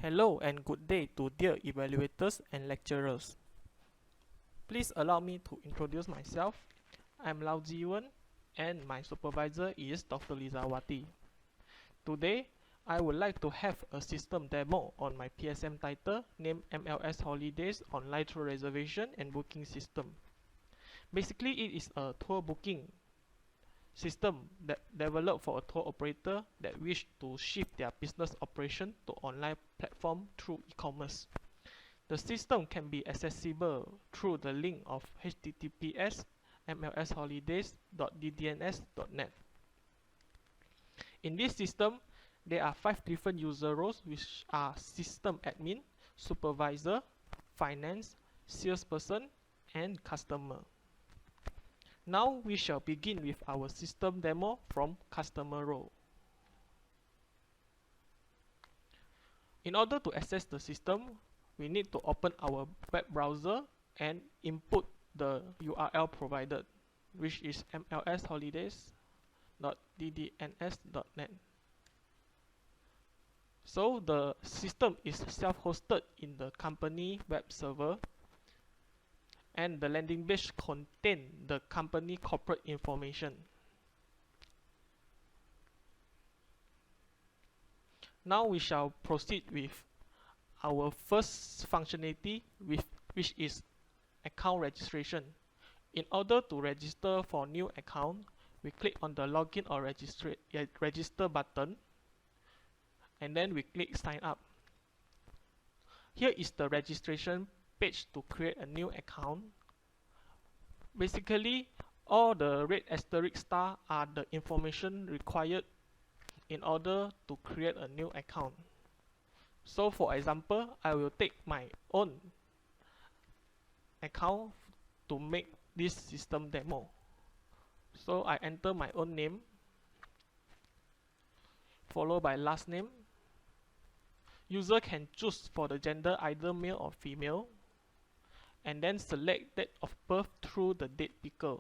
Hello and good day to dear evaluators and lecturers. Please allow me to introduce myself. I'm Lau Jiwen and my supervisor is Dr. Lizawati. Today, I would like to have a system demo on my PSM title named MLS Holidays Online Through Reservation and Booking System. Basically, it is a tour booking system that developed for a tour operator that wish to shift their business operation to online platform through e-commerce. The system can be accessible through the link of https://mlsholidays.ddns.net. In this system, there are 5 different user roles, which are system admin, supervisor, finance, salesperson, and customer. Now we shall begin with our system demo from customer role. In order to access the system, we need to open our web browser and input the URL provided, which is mlsholidays.ddns.net. So the system is self-hosted in the company web server, and the landing page contains the company corporate information. Now we shall proceed with our first functionality, which is account registration. In order to register for new account, we click on the login or register button, and then we click sign up. Here is the registration page to create a new account. Basically, all the red asterisk star are the information required in order to create a new account. So for example, I will take my own account to make this system demo. So I enter my own name, followed by last name. User can choose for the gender either male or female, and then select date of birth through the date picker.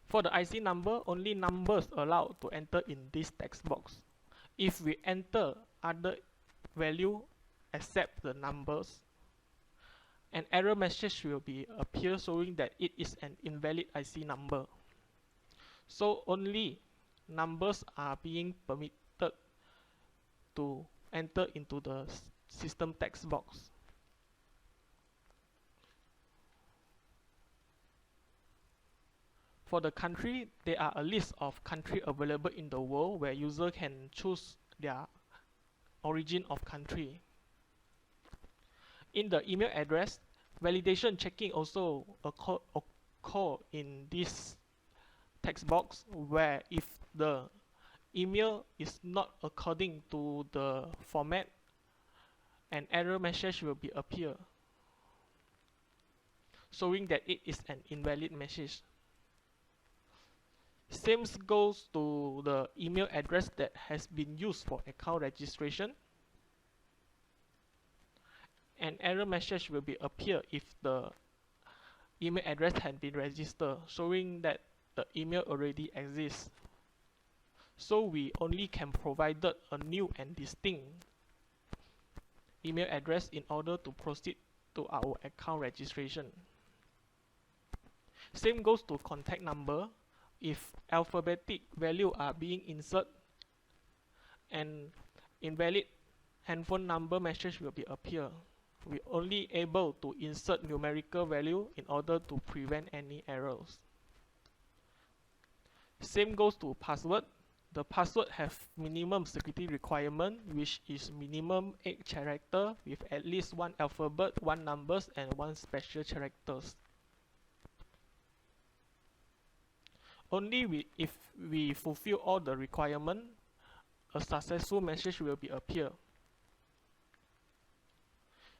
For the IC number, only numbers allowed to enter in this text box. If we enter other value except the numbers, an error message will be appear showing that it is an invalid IC number. So only numbers are being permitted to enter into the system text box. For the country, there are a list of countries available in the world where user can choose their origin of country. In the email address, validation checking also occur in this text box, where if the email is not according to the format, an error message will be appear showing that it is an invalid message. Same goes to the email address that has been used for account registration. An error message will be appear if the email address had been registered, showing that the email already exists. So we only can provide a new and distinct email address in order to proceed to our account registration. Same goes to contact number. If alphabetic value are being inserted, an invalid handphone number message will be appear. We only able to insert numerical value in order to prevent any errors. Same goes to password. The password have minimum security requirement, which is minimum 8 characters with at least 1 alphabet, 1 numbers, and 1 special characters. Only if we fulfill all the requirements, a successful message will be appear.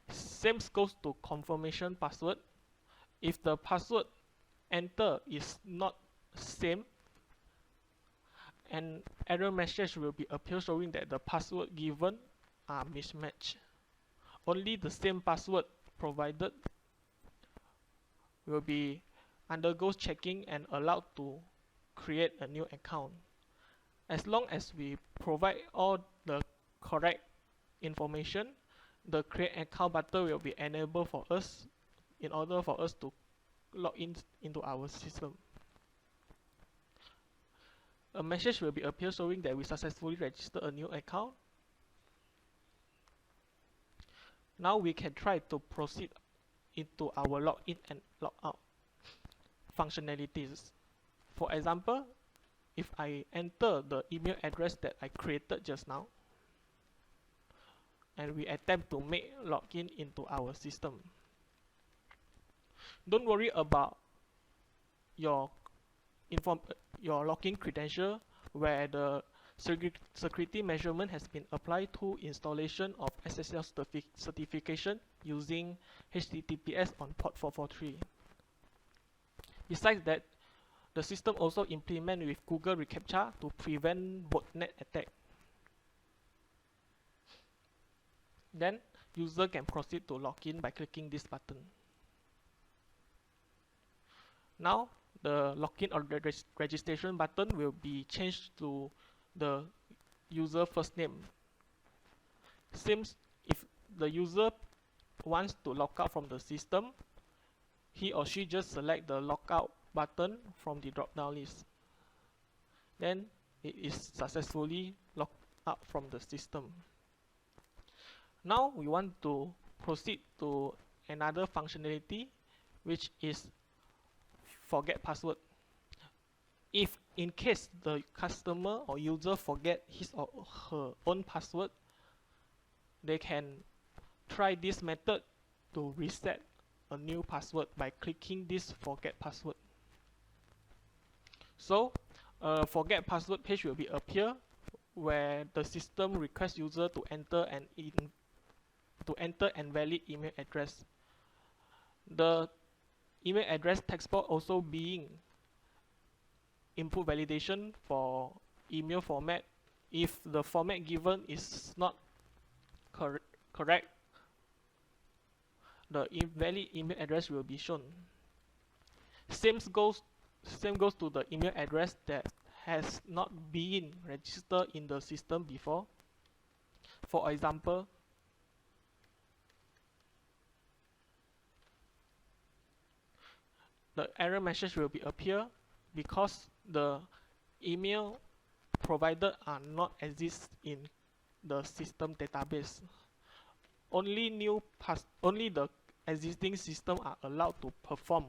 Same goes to confirmation password. If the password enter is not same, an error message will be appear showing that the password given are mismatched. Only the same password provided will be undergoes checking and allowed to create a new account. As long as we provide all the correct information, the create account button will be enabled for us in order for us to log in into our system. A message will be appear showing that we successfully registered a new account. Now we can try to proceed into our login and logout functionalities. For example, if I enter the email address that I created just now, and we attempt to make login into our system, don't worry about your login credential where the security measurement has been applied to installation of SSL certification using HTTPS on port 443. Besides that, the system also implements with Google reCAPTCHA to prevent botnet attack. Then, user can proceed to login by clicking this button. Now, the login or the registration button will be changed to the user first name. Seems if the user wants to log out from the system, he or she just select the logout button from the drop-down list. Then it is successfully logged out from the system. Now we want to proceed to another functionality, which is forget password. If in case the customer or user forget his or her own password, they can try this method to reset a new password by clicking this forget password. So a forget password page will be appear where the system requests user to enter an invalid email address. The email address text box also being input validation for email format. If the format given is not correct, the invalid email address will be shown. Same goes to the email address that has not been registered in the system before. For example, the error message will be appear because the email provided are not exist in the system database. Only the existing system are allowed to perform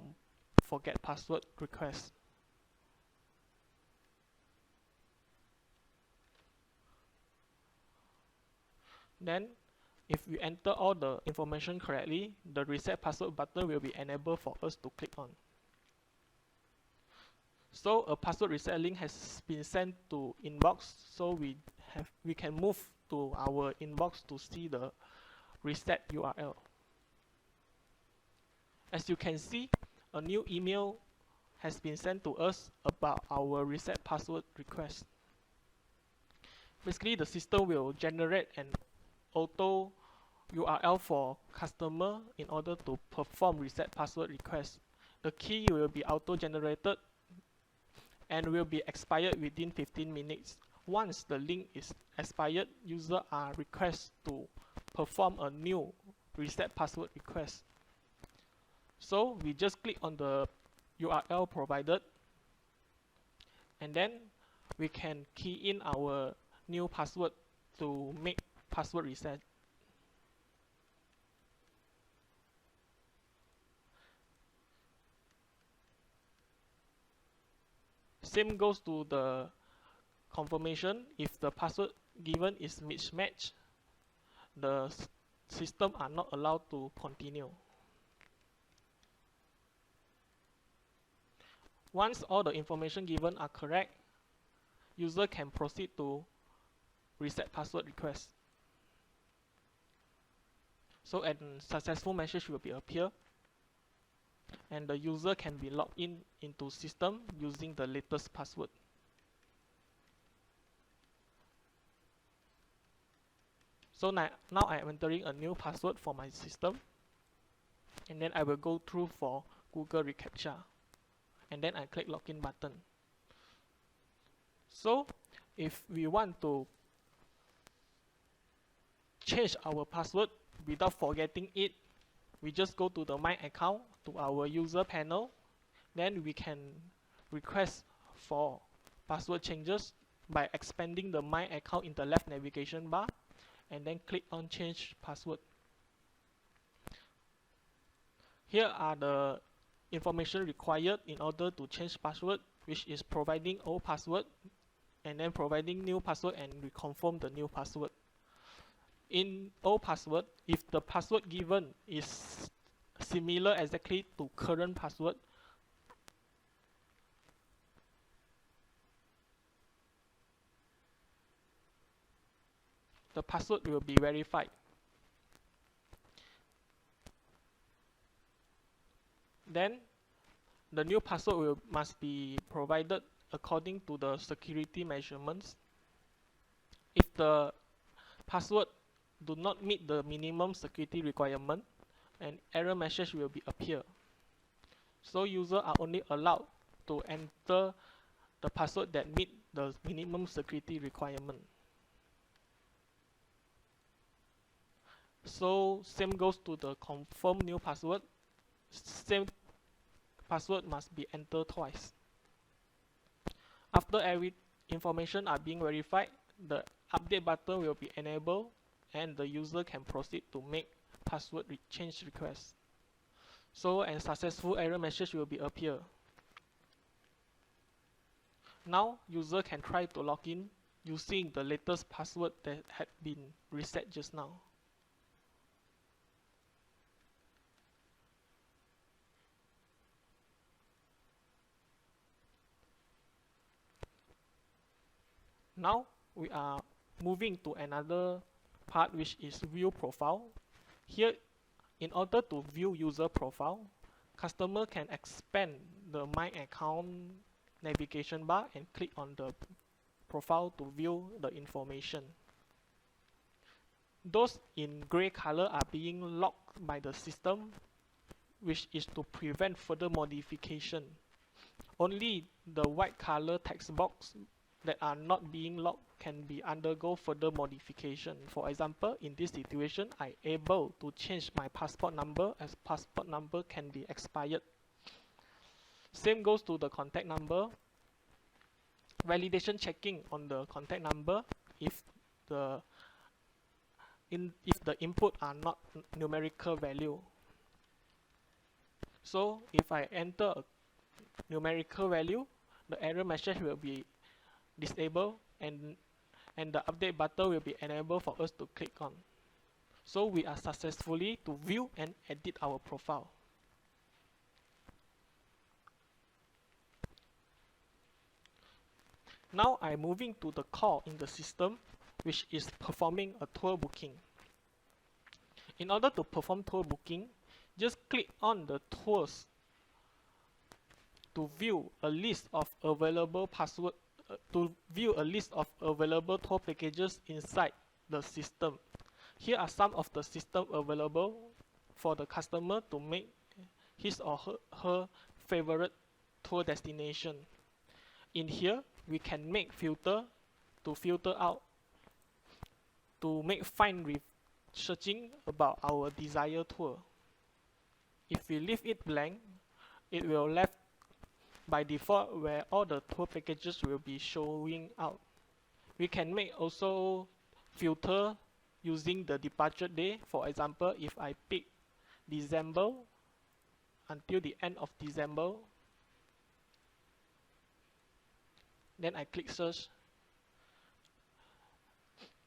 forget password requests. Then, if we enter all the information correctly, the reset password button will be enabled for us to click on. So a password reset link has been sent to inbox, so we can move to our inbox to see the reset URL. As you can see, a new email has been sent to us about our reset password request. Basically, the system will generate an auto URL for customer in order to perform reset password request. The key will be auto-generated and will be expired within 15 minutes. Once the link is expired, users are requested to perform a new reset password request. So we just click on the URL provided, and then we can key in our new password to make password reset. Same goes to the confirmation. If the password given is mismatched, the system are not allowed to continue. Once all the information given are correct, user can proceed to reset password request. So a successful message will be appear, and the user can be logged in into system using the latest password. So now I am entering a new password for my system, and then I will go through for Google reCAPTCHA, and then I click login button. So if we want to change our password without forgetting it, we just go to the My Account, to our user panel. Then we can request for password changes by expanding the My Account in the left navigation bar and then click on Change Password. Here are the information required in order to change password, which is providing old password and then providing new password and reconfirm the new password. In old password, if the password given is similar exactly to current password, the password will be verified. Then the new password must be provided according to the security measurements. If the password do not meet the minimum security requirement, an error message will be appear. So users are only allowed to enter the password that meet the minimum security requirement. So same goes to the confirm new password. Same password must be entered twice. After every information are being verified, the update button will be enabled and the user can proceed to make password change request. So a successful error message will be appear. Now user can try to log in using the latest password that had been reset just now. Now we are moving to another part, which is view profile. Here, in order to view user profile, customer can expand the My Account navigation bar and click on the profile to view the information. Those in gray color are being locked by the system, which is to prevent further modification. Only the white color text box that are not being locked can be undergo further modification. For example, in this situation, I able to change my passport number as passport number can be expired. Same goes to the contact number. Validation checking on the contact number if the input are not numerical value. So if I enter a numerical value, the error message will be disabled and the update button will be enabled for us to click on. So we are successfully to view and edit our profile. Now I'm moving to the core in the system, which is performing a tour booking. In order to perform tour booking, just click on the tours to view a list of available password to view a list of available tour packages inside the system. Here are some of the system available for the customer to make his or her favorite tour destination. In here, we can make filter to filter out, to make fine searching about our desired tour. If we leave it blank, it will left by default where all the tour packages will be showing out. We can make also filter using the departure day. For example, if I pick December until the end of December, then I click search,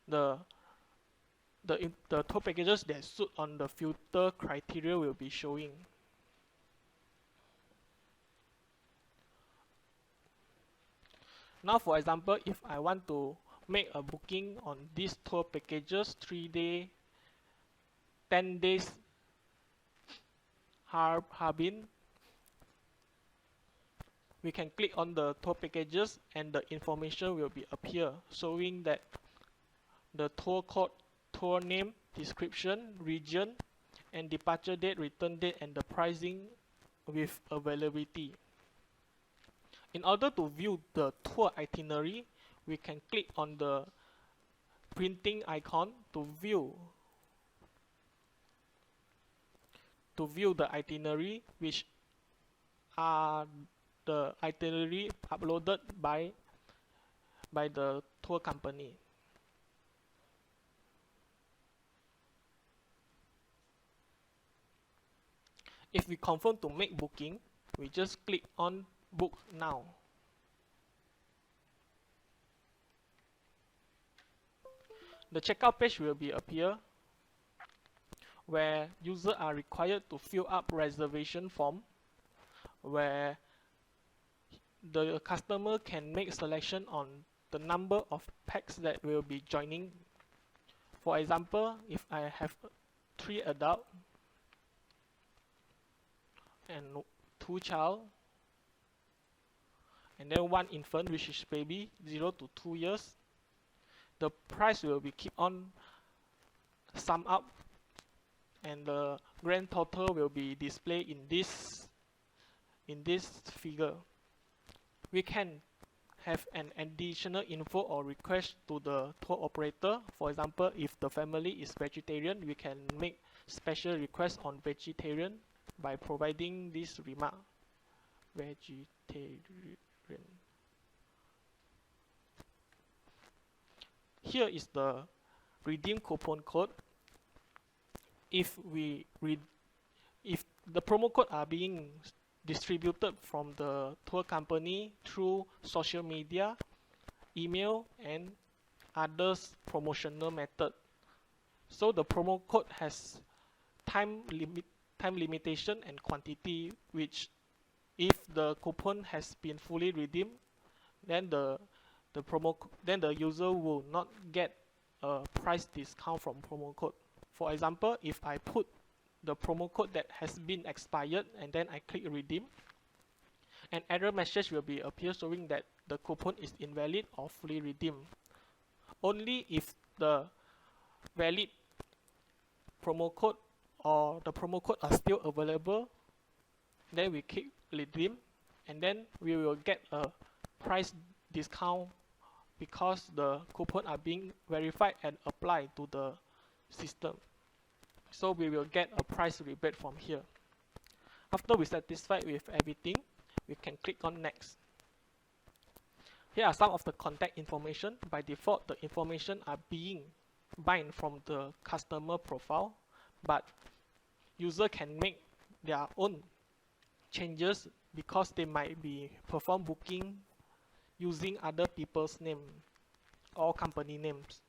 the tour packages that suit on the filter criteria will be showing. Now for example, if I want to make a booking on these tour packages, 3-day, 10 days Harbin, we can click on the tour packages and the information will be appear, showing that the tour code, tour name, description, region, and departure date, return date, and the pricing with availability. In order to view the tour itinerary, we can click on the printing icon to view the itinerary, which are the itinerary uploaded by the tour company. If we confirm to make booking, we just click on book now. The checkout page will be appear, where users are required to fill up reservation form, where the customer can make selection on the number of packs that will be joining. For example, if I have 3 adults and 2 child, and then 1 infant, which is baby 0 to 2 years, the price will be keep on sum up, and the grand total will be displayed in this figure. We can have an additional info or request to the tour operator. For example, if the family is vegetarian, we can make special request on vegetarian by providing this remark: vegetarian. Here is the redeem coupon code. If the promo code are being distributed from the tour company through social media, email, and others promotional method, so the promo code has time limitation and quantity, which if the coupon has been fully redeemed, then the user will not get a price discount from promo code. For example, if I put the promo code that has been expired and then I click redeem, an error message will be appear showing that the coupon is invalid or fully redeemed. Only if the valid promo code or the promo code are still available, then we click redeem, and then we will get a price discount because the coupon are being verified and applied to the system. So we will get a price rebate from here. After we satisfied with everything, we can click on next. Here are some of the contact information. By default, the information are being bind from the customer profile, but user can make their own changes because they might be perform booking using other people's name or company names.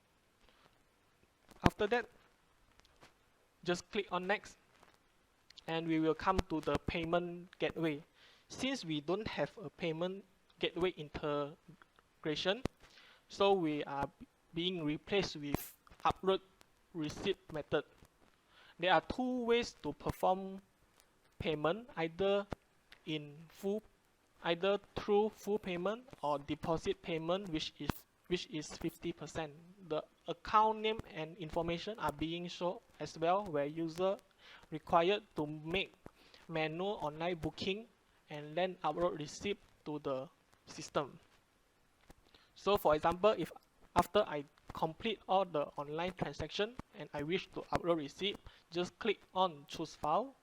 After that, just click on next, and we will come to the payment gateway. Since we don't have a payment gateway integration, so we are being replaced with upload receipt method. There are 2 ways to perform payment, either through full payment or deposit payment, which is 50%. The account name and information are being shown as well, where user required to make manual online booking and then upload receipt to the system. So for example, if after I complete all the online transaction and I wish to upload receipt, just click on choose file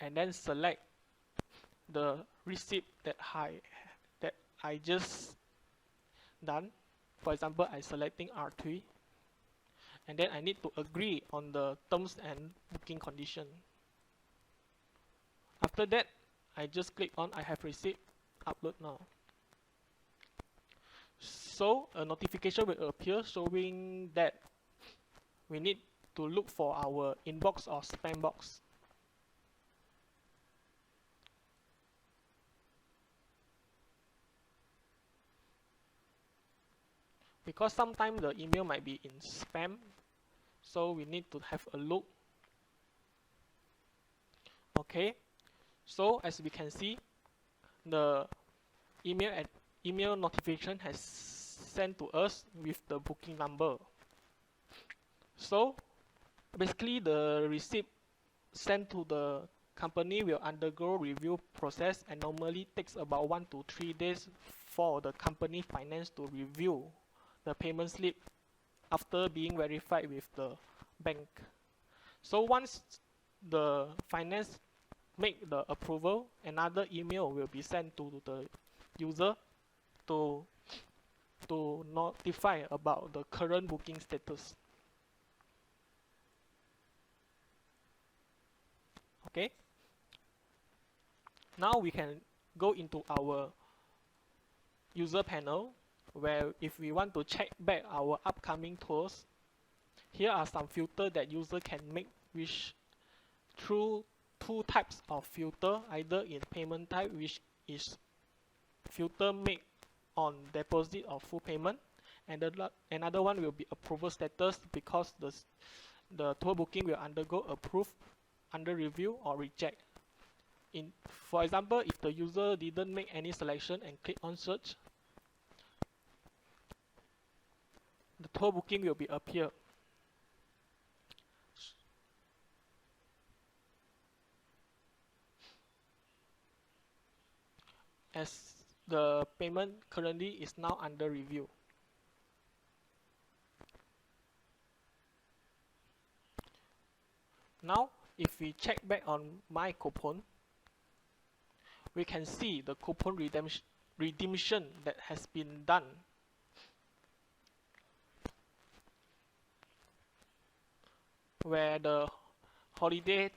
and then select the receipt that I just done. For example, I selecting R3, and then I need to agree on the terms and booking condition. After that, I just click on I have received, upload now. So a notification will appear showing that we need to look for our inbox or spam box. Because sometimes the email might be in spam, so we need to have a look. Okay, so as we can see, the email notification has sent to us with the booking number. So basically the receipt sent to the company will undergo review process and normally takes about 1 to 3 days for the company finance to review the payment slip after being verified with the bank. So once the finance make the approval, another email will be sent to the user to notify about the current booking status. Okay. Now we can go into our user panel, where if we want to check back our upcoming tours, here are some filters that user can make, which through two types of filter, either in payment type, which is filter made on deposit or full payment, and another one will be approval status, because the tour booking will undergo approve, under review, or reject. For example, if the user didn't make any selection and click on search, the tour booking will be appear. As the payment currently is now under review. Now, if we check back on my coupon, we can see the coupon redemption that has been done. Where the holiday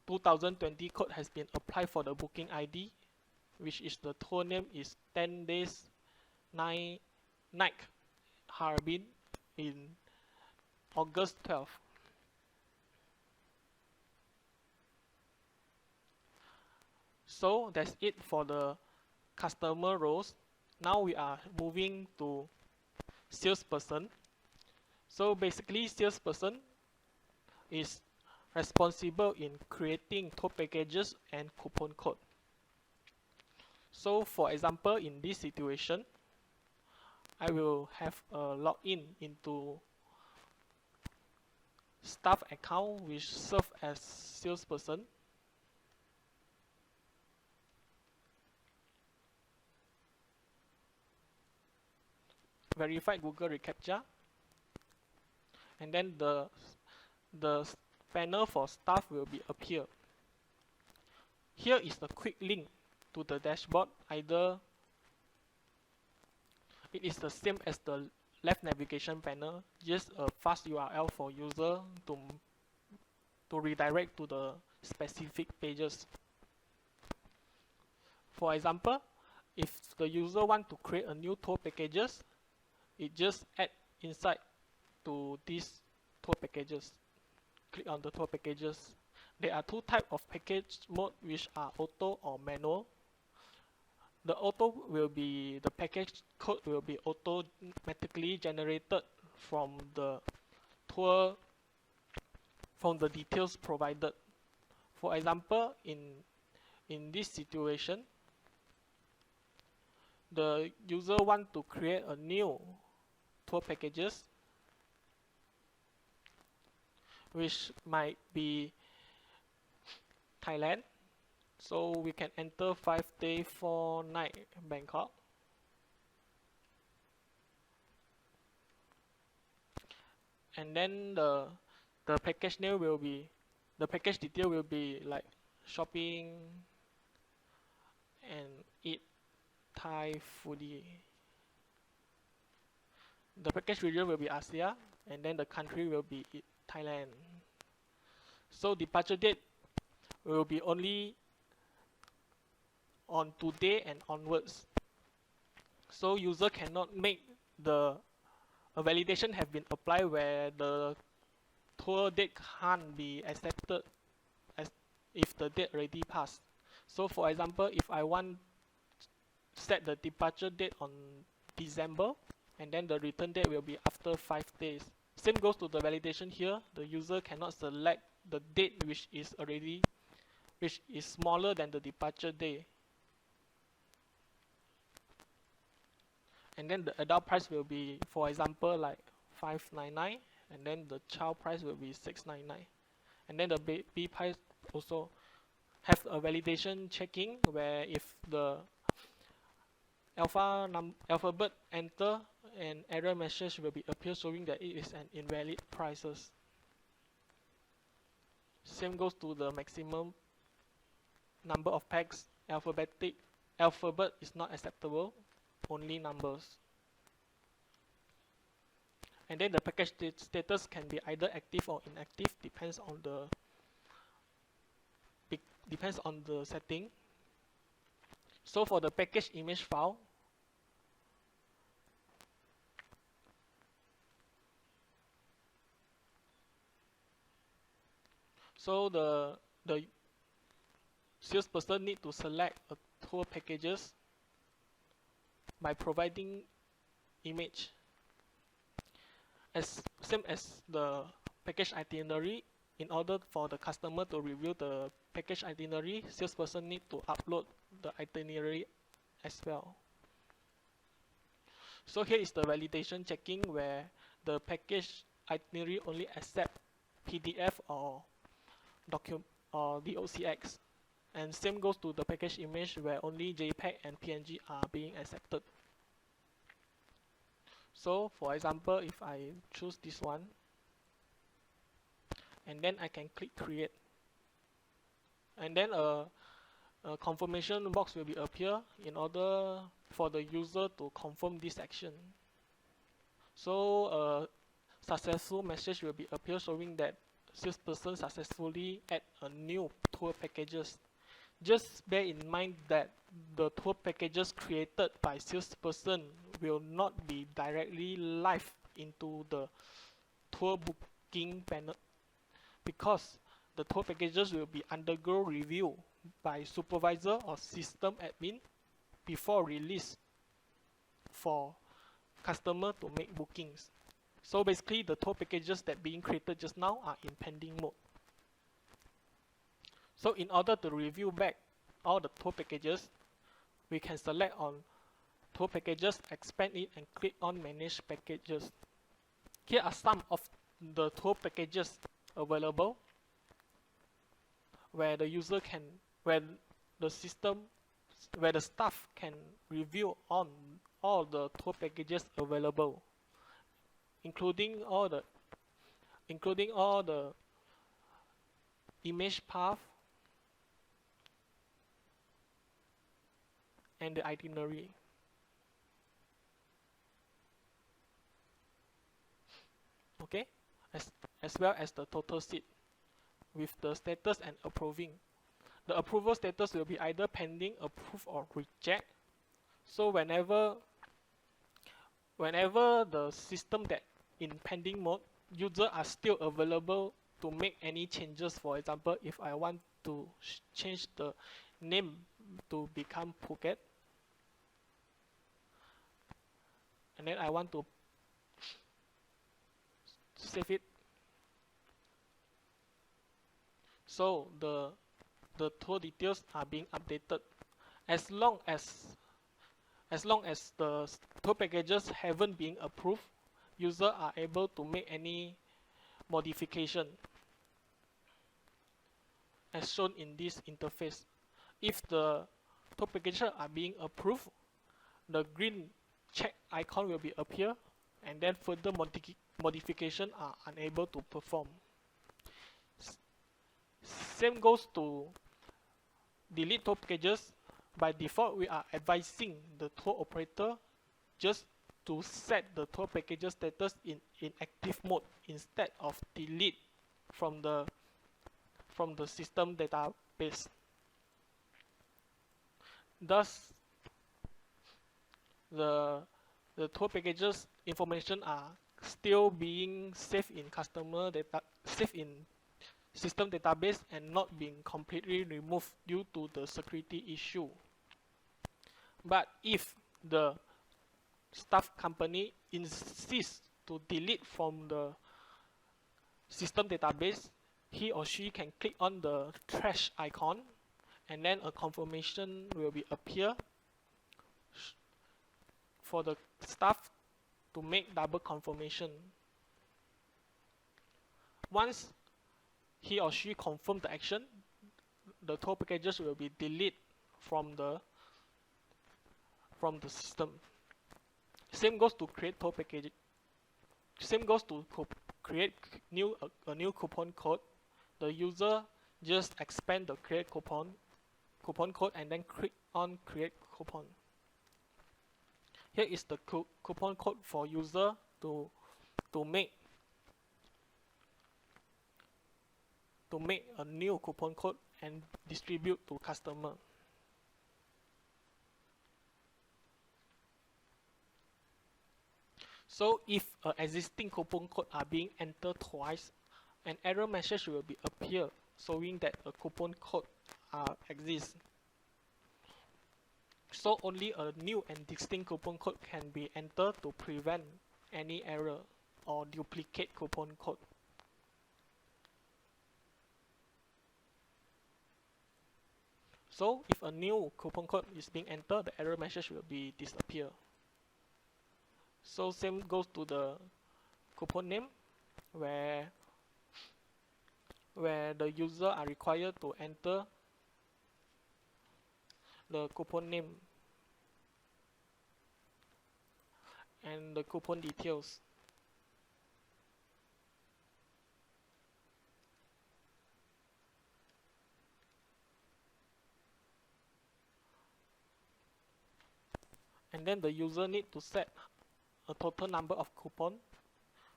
2020 code has been applied for the booking ID, which is the tour name is 10 days 9 night Harbin in August 12th. So that's it for the customer roles. Now we are moving to salesperson. So basically, salesperson is responsible in creating tour packages and coupon code. So for example, in this situation, I will have a login into staff account which serve as salesperson. Verified Google reCAPTCHA, and then the panel for staff will be appear. Here is the quick link to the dashboard. Either it is the same as the left navigation panel, just a fast URL for user to redirect to the specific pages. For example, if the user want to create a new tour packages, it just add inside to these tour packages. Click on the tour packages. There are two types of package mode, which are auto or manual. The auto will be, the package code will be automatically generated from the tour, from the details provided. For example, in this situation, the user want to create a new tour packages, which might be Thailand. So we can enter 5 day 4 night Bangkok. And then the package name will be, the package detail will be like shopping and eat Thai foodie. The package region will be Asia, and then the country will be Thailand. So departure date will be only on today and onwards. So user cannot make a validation have been applied where the tour date can't be accepted as if the date already passed. So for example, if I want set the departure date on December, and then the return date will be after 5 days. Same goes to the validation here. The user cannot select the date which is smaller than the departure day. And then the adult price will be, for example, like $599, and then the child price will be $699, and then the baby price also have a validation checking where if the alphabet enter, an error message will be appear showing that it is an invalid prices. Same goes to the maximum number of packs. Alphabet is not acceptable, only numbers. And then the package status can be either active or inactive, depends on the setting. So for the package image file, so the salesperson need to select a tour packages by providing image. Same as the package itinerary, in order for the customer to review the package itinerary, salesperson need to upload the itinerary as well. So here is the validation checking where the package itinerary only accept PDF or DOCX, and same goes to the package image where only JPEG and PNG are being accepted. So for example, if I choose this one, and then I can click create, and then a confirmation box will be appear in order for the user to confirm this action. So a successful message will be appear showing that salesperson successfully add a new tour packages. Just bear in mind that the tour packages created by salesperson will not be directly live into the tour booking panel, because the tour packages will be undergo review by supervisor or system admin before release for customer to make bookings. So basically the tour packages that being created just now are in pending mode. So in order to review back all the tour packages, we can select on tour packages, expand it, and click on manage packages. Here are some of the tour packages available where the user can, where the staff can review on all the tour packages available, including all the image path and the itinerary. Okay, as well as the total seat with the status and approving. The approval status will be either pending, approve, or reject. So whenever the system that in pending mode, users are still available to make any changes. For example, if I want to change the name to become Phuket, and then I want to save it, so the tour details are being updated. As long as the tour packages haven't been approved, users are able to make any modification as shown in this interface. If the tour packages are being approved, the green check icon will be appear, and then further modification are unable to perform. Same goes to delete tour packages. By default, we are advising the tour operator just to set the tour packages status in active mode instead of delete from the system database. Thus, the tour packages information are still being saved in system database and not being completely removed due to the security issue. But if the staff company insists to delete from the system database, he or she can click on the trash icon, and then a confirmation will be appear for the staff to make double confirmation. Once he or she confirm the action, the tour packages will be deleted from the system. Same goes to create tour package. Same goes to create a new coupon code. The user just expand the create coupon code and then click on create coupon. Here is the coupon code for user to make a new coupon code and distribute to customer. So if an existing coupon code are being entered twice, an error message will be appear showing that a coupon code exists. So only a new and distinct coupon code can be entered to prevent any error or duplicate coupon code. So if a new coupon code is being entered, the error message will be disappear. So same goes to the coupon name, where the user are required to enter the coupon name and the coupon details. And then the user need to set a total number of coupon.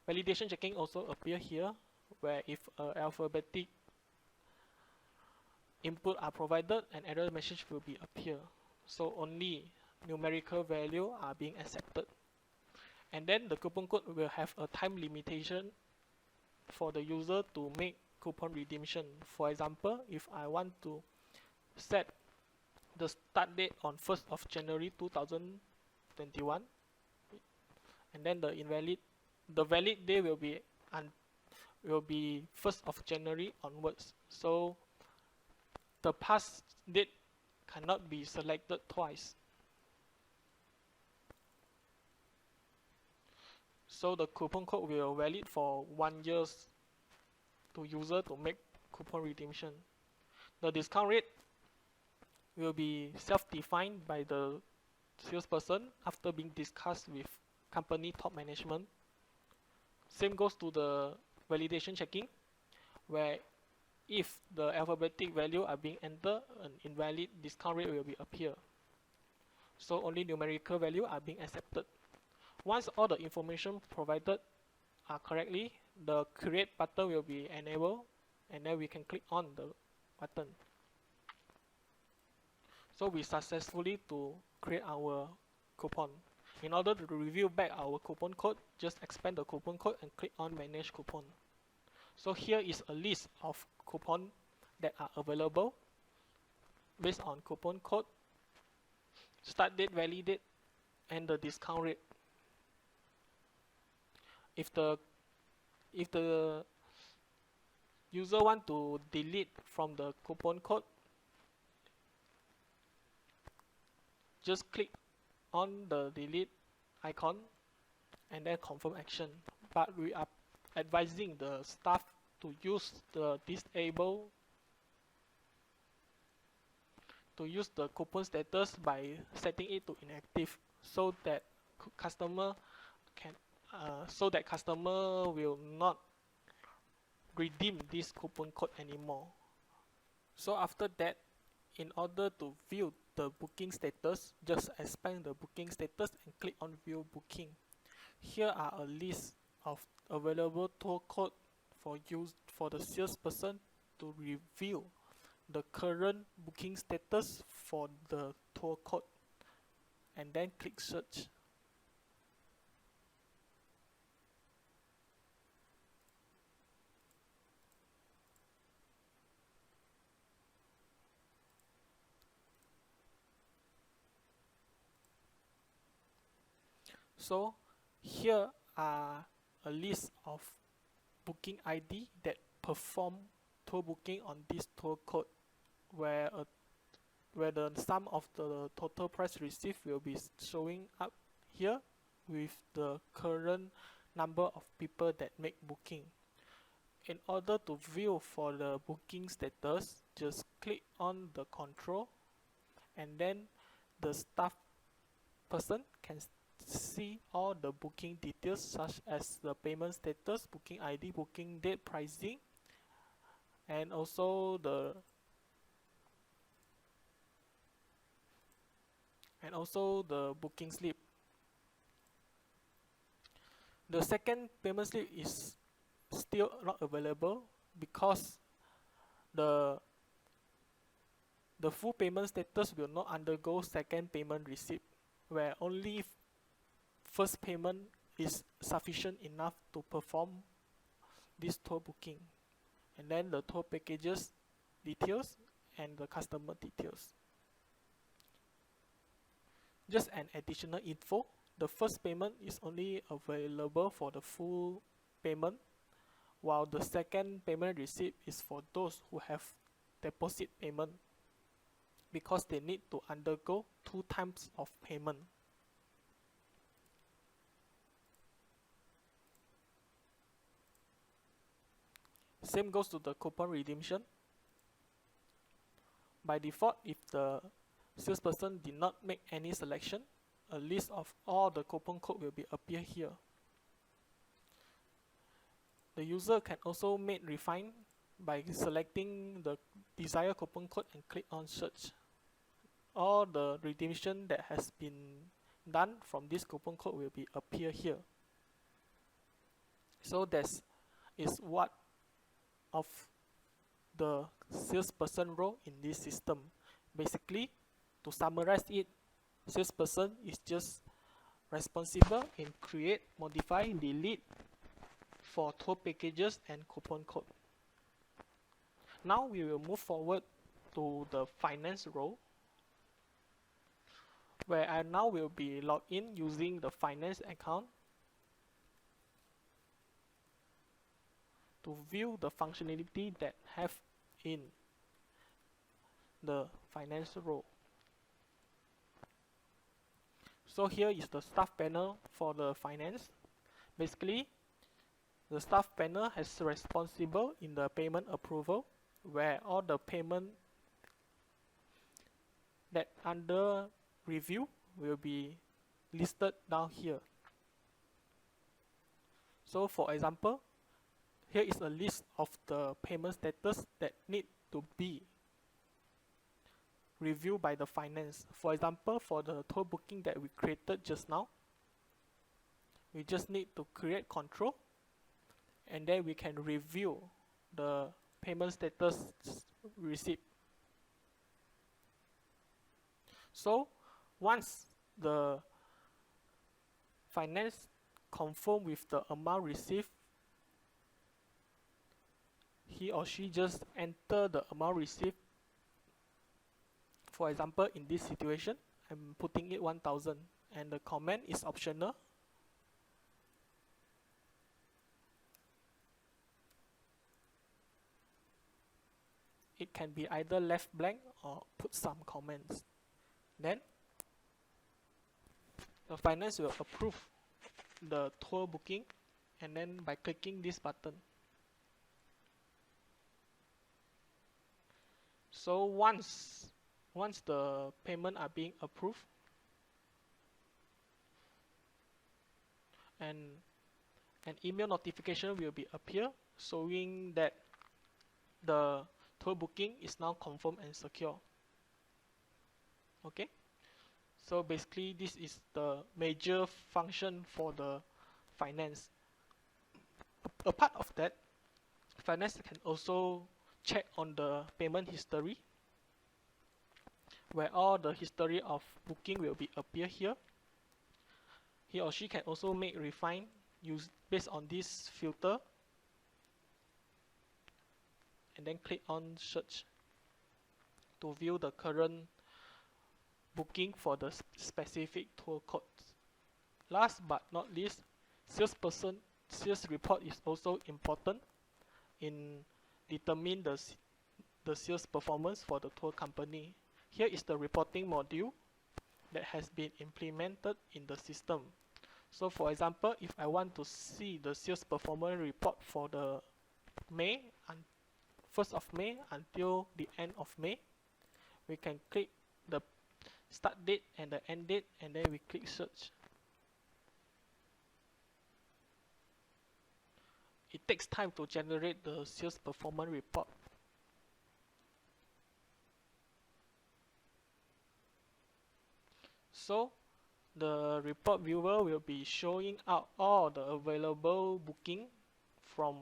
Validation checking also appear here, where if alphabetic input are provided, an error message will be appear. So only numerical value are being accepted. And then the coupon code will have a time limitation for the user to make coupon redemption. For example, if I want to set the start date on 1st of January 2021, and then the valid day will be 1st of January onwards. So the past date cannot be selected twice. So the coupon code will valid for 1 year to user to make coupon redemption. The discount rate will be self-defined by the salesperson after being discussed with company top management. Same goes to the validation checking, where if the alphabetic value are being entered, an invalid discount rate will be appear. So only numerical value are being accepted. Once all the information provided are correctly, the create button will be enabled, and then we can click on the button. So we successfully to create our coupon. In order to review back our coupon code, just expand the coupon code and click on manage coupon. So here is a list of coupon that are available based on coupon code, start date, valid date, and the discount rate. If the user want to delete from the coupon code, just click on the delete icon and then confirm action. But we are advising the staff to use the coupon status by setting it to inactive, so that customer will not redeem this coupon code anymore. So after that, in order to view the booking status, just expand the booking status and click on view booking. Here are a list of available tour code for the salesperson to review the current booking status for the tour code, and then click search. So here are a list of booking ID that perform tour booking on this tour code, where the sum of the total price received will be showing up here with the current number of people that make booking. In order to view for the booking status, just click on the control, and then the staff person can see all the booking details such as the payment status, booking ID, booking date, pricing, and also the booking slip. The second payment slip is still not available because the full payment status will not undergo second payment receipt, where only first payment is sufficient enough to perform this tour booking, and then the tour packages details and the customer details. Just an additional info, the first payment is only available for the full payment, while the second payment receipt is for those who have deposit payment, because they need to undergo 2 times of payment. Same goes to the coupon redemption. By default, if the salesperson did not make any selection, a list of all the coupon code will appear here. The user can also make refine by selecting the desired coupon code and click on search. All the redemption that has been done from this coupon code will appear here. So that is what of the salesperson role in this system. Basically, to summarize it, salesperson is just responsible in create, modify, delete for tour packages and coupon code. Now we will move forward to the finance role, where I now will be logged in using the finance account to view the functionality that have in the finance role. So here is the staff panel for the finance. Basically, the staff panel has responsible in the payment approval, where all the payment that under review will be listed down here. So for example, here is a list of the payment status that need to be reviewed by the finance. For example, for the tour booking that we created just now, we just need to create control, and then we can review the payment status receipt. So once the finance confirm with the amount received, he or she just enter the amount received. For example, in this situation, I'm putting it 1000, and the comment is optional. It can be either left blank or put some comments. Then the finance will approve the tour booking, and then by clicking this button. So once the payment are being approved, and an email notification will appear showing that the tour booking is now confirmed and secure. Okay, so basically this is the major function for the finance. Apart of that, finance can also check on the payment history, where all the history of booking will appear here. He or she can also make refine based on this filter, and then click on search to view the current booking for the specific tour codes. Last but not least, sales report is also important in determine the sales performance for the tour company. Here is the reporting module that has been implemented in the system. So for example, if I want to see the sales performance report for the May and 1st of May until the end of May. We can click the start date and the end date, and then we click search. It takes time to generate the sales performance report. So the report viewer will be showing out all the available booking from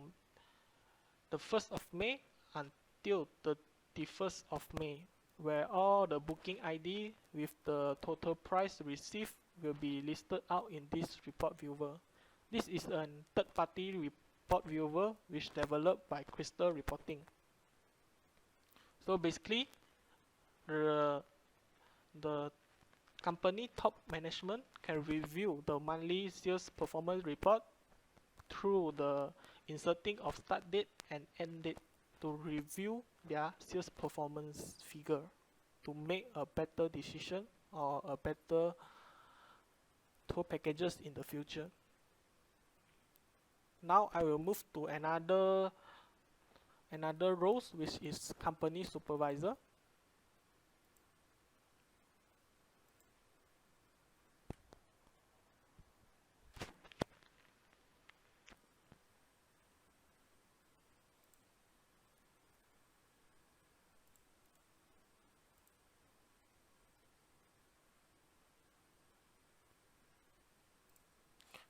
the 1st of May until the 31st of May, where all the booking ID with the total price received will be listed out in this report viewer. This is a third-party report viewer which developed by Crystal Reporting. So basically, the company top management can review the monthly sales performance report through the inserting of start date and end date to review their sales performance figure to make a better decision or a better tour packages in the future. Now I will move to another role, which is company supervisor.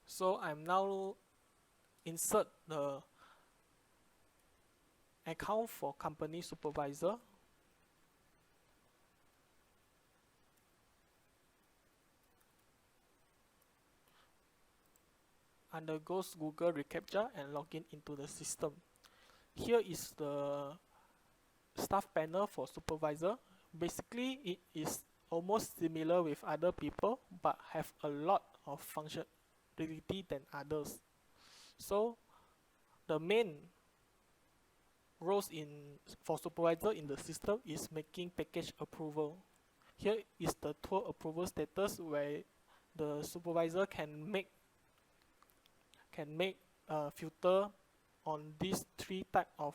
So I'm now insert the account for company supervisor. Undergoes Google reCAPTCHA and login into the system. Here is the staff panel for supervisor. Basically, it is almost similar with other people, but have a lot of functionality than others. So the main roles for supervisor in the system is making package approval. Here is the tour approval status, where the supervisor can make a filter on these three types of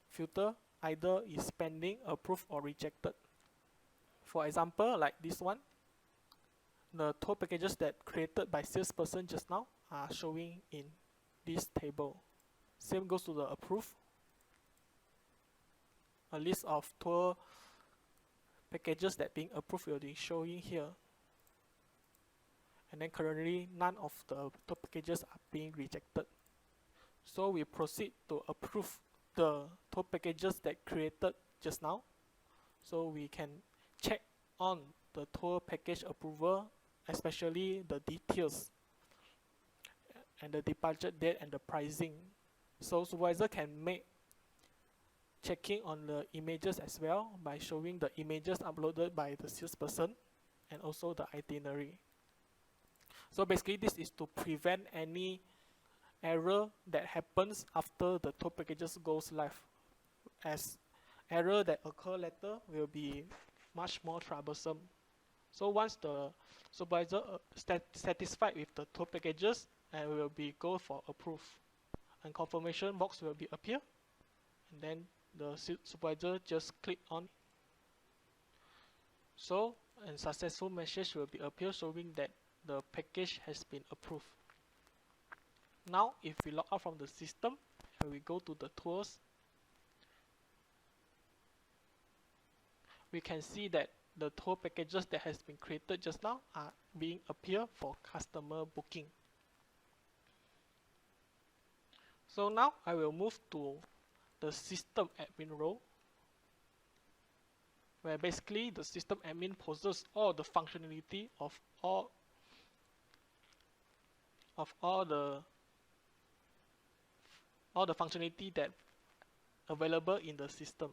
filter, either is pending, approved, or rejected. For example, like this one, the tour packages that created by salesperson just now are showing in this table. Same goes to the approved. A list of tour packages that being approved will be showing here. And then currently none of the tour packages are being rejected. So we proceed to approve the tour packages that created just now. So we can check on the tour package approval, especially the details and the departure date and the pricing. So supervisor can make checking on the images as well by showing the images uploaded by the salesperson and also the itinerary. So basically this is to prevent any error that happens after the tour packages goes live, as error that occur later will be much more troublesome. So once the supervisor satisfied with the tour packages, and will be go for approve, and confirmation box will be appear, and then the supervisor just click on. So a successful message will be appear showing that the package has been approved. Now if we log out from the system and we go to the tours, we can see that the tour packages that has been created just now are being appear for customer booking. So now I will move to the system admin role, where basically the system admin possesses all the functionality of all the functionality that available in the system.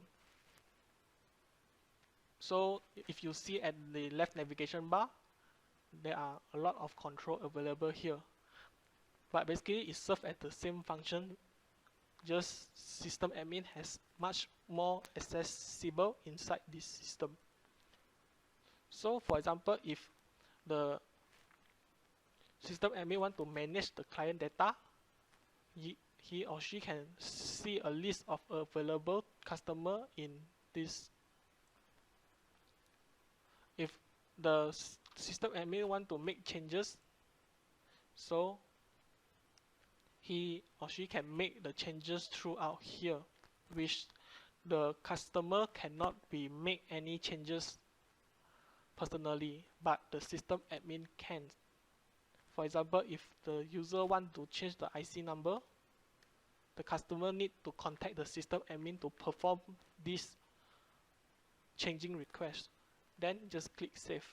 So if you see at the left navigation bar, there are a lot of control available here, but basically it serves as the same function, just system admin has much more accessible inside this system. So for example, if the system admin want to manage the client data, he or she can see a list of available customer in this. If the system admin want to make changes, so he or she can make the changes throughout here, which the customer cannot be make any changes personally, but the system admin can. For example, if the user want to change the IC number, the customer need to contact the system admin to perform this changing request. Then just click save.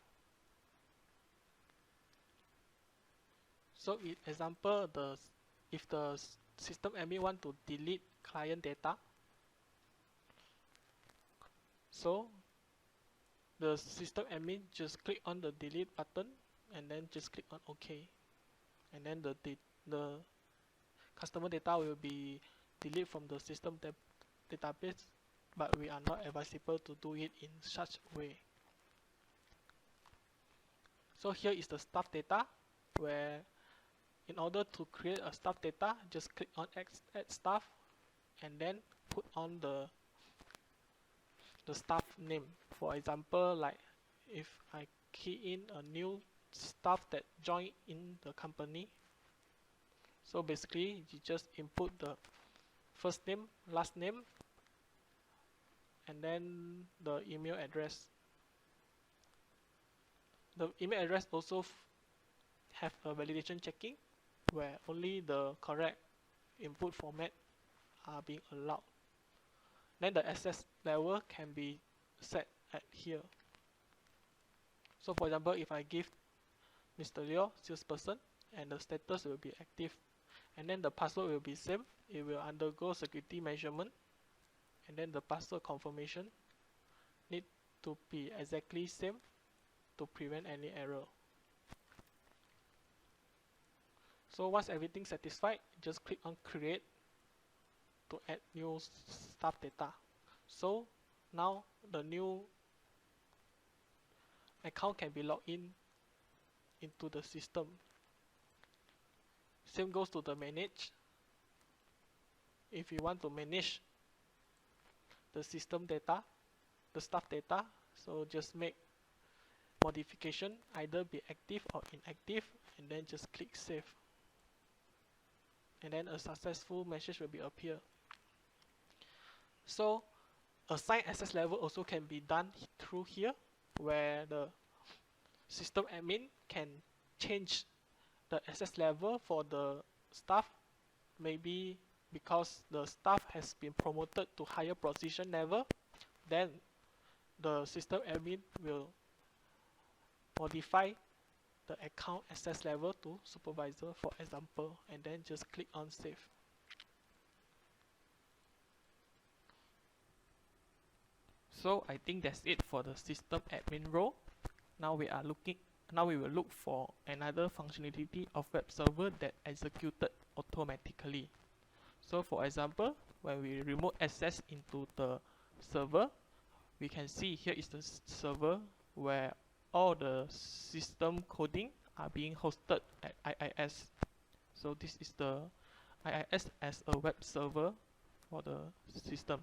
So in example, if the system admin want to delete client data, so the system admin just click on the delete button and then just click on OK, and then the customer data will be deleted from the system database, but we are not advisable to do it in such way. So here is the staff data, where in order to create a staff data, just click on add staff and then put on the staff name. For example, like if I key in a new staff that joined in the company, so basically you just input the first name, last name, and then the email address. The email address also have a validation checking, where only the correct input format are being allowed. Then the access level can be set at here. So for example, if I give Mr. Liu salesperson, and the status will be active, and then the password will be same, it will undergo security measurement, and then the password confirmation need to be exactly same to prevent any error. So once everything satisfied, just click on create to add new staff data. So now the new account can be logged in into the system. Same goes to the manage. If you want to manage the system data, the staff data, so just make modification, either be active or inactive, and then just click save. And then a successful message will be appear. So assign access level also can be done through here, where the system admin can change the access level for the staff. Maybe because the staff has been promoted to higher position level, then the system admin will modify the account access level to supervisor, for example, and then just click on save. So I think that's it for the system admin role. Now we will look for another functionality of web server that executed automatically. So for example, when we remote access into the server, we can see here is the server where all the system coding are being hosted at IIS. So this is the IIS as a web server for the system.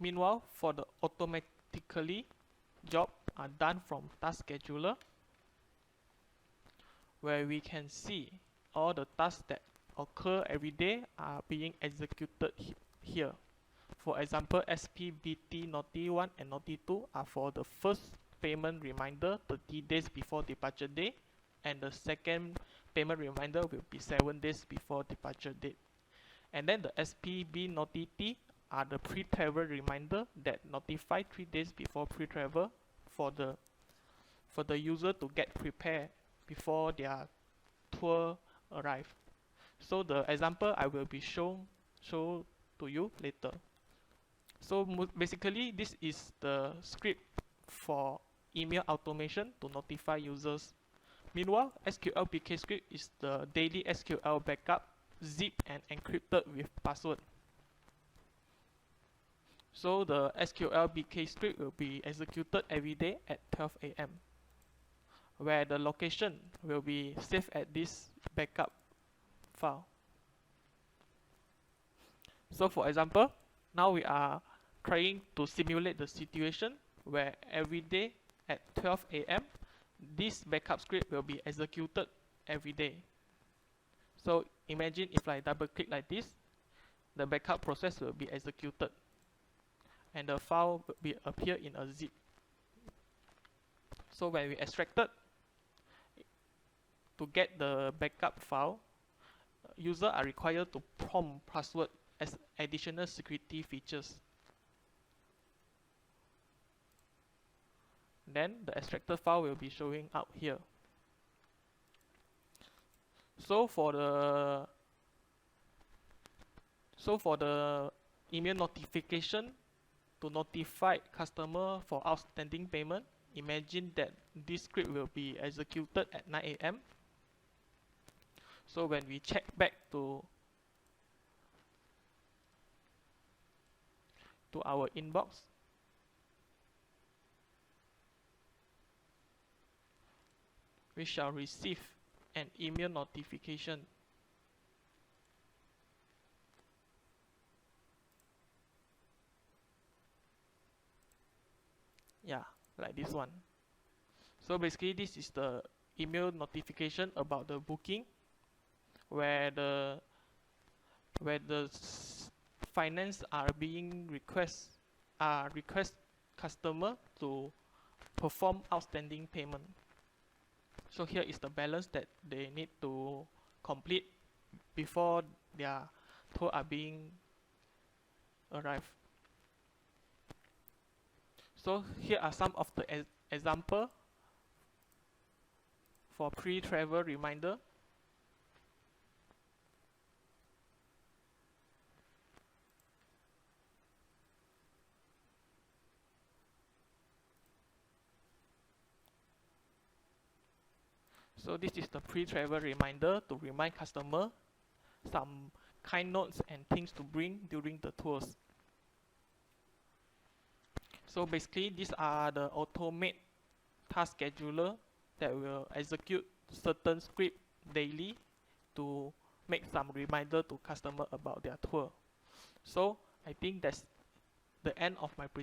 Meanwhile, for the automatically job are done from task scheduler, where we can see all the tasks that occur every day are being executed here. For example, SPBT Naughty 1 and Naughty 2 are for the first payment reminder 30 days before departure day, and the second payment reminder will be 7 days before departure date. And then the SPB Naughty T are the pre-travel reminder that notify 3 days before pre-travel for the user to get prepared before their tour arrive. So the example I will be show to you later. So basically, this is the script for email automation to notify users. Meanwhile, SQL BK script is the daily SQL backup, zip and encrypted with password. So the SQL BK script will be executed every day at 12 AM, where the location will be saved at this backup file. So for example, now we are trying to simulate the situation where every day at 12 a.m. this backup script will be executed every day. So imagine if I double click like this, the backup process will be executed and the file will be appear in a zip. So when we extracted, to get the backup file, users are required to prompt password as additional security features. Then the extracted file will be showing up here. So for the email notification to notify customer for outstanding payment, imagine that this script will be executed at 9 a.m. So when we check back to our inbox, we shall receive an email notification. Yeah, like this one. So basically this is the email notification about the booking where the finance are being request customer to perform outstanding payment. So here is the balance that they need to complete before their tour are being arrived. So here are some of the example for pre-travel reminder. So this is the pre-travel reminder to remind customer some kind notes and things to bring during the tours. So basically these are the automate task scheduler that will execute certain script daily to make some reminder to customer about their tour. So I think that's the end of my presentation.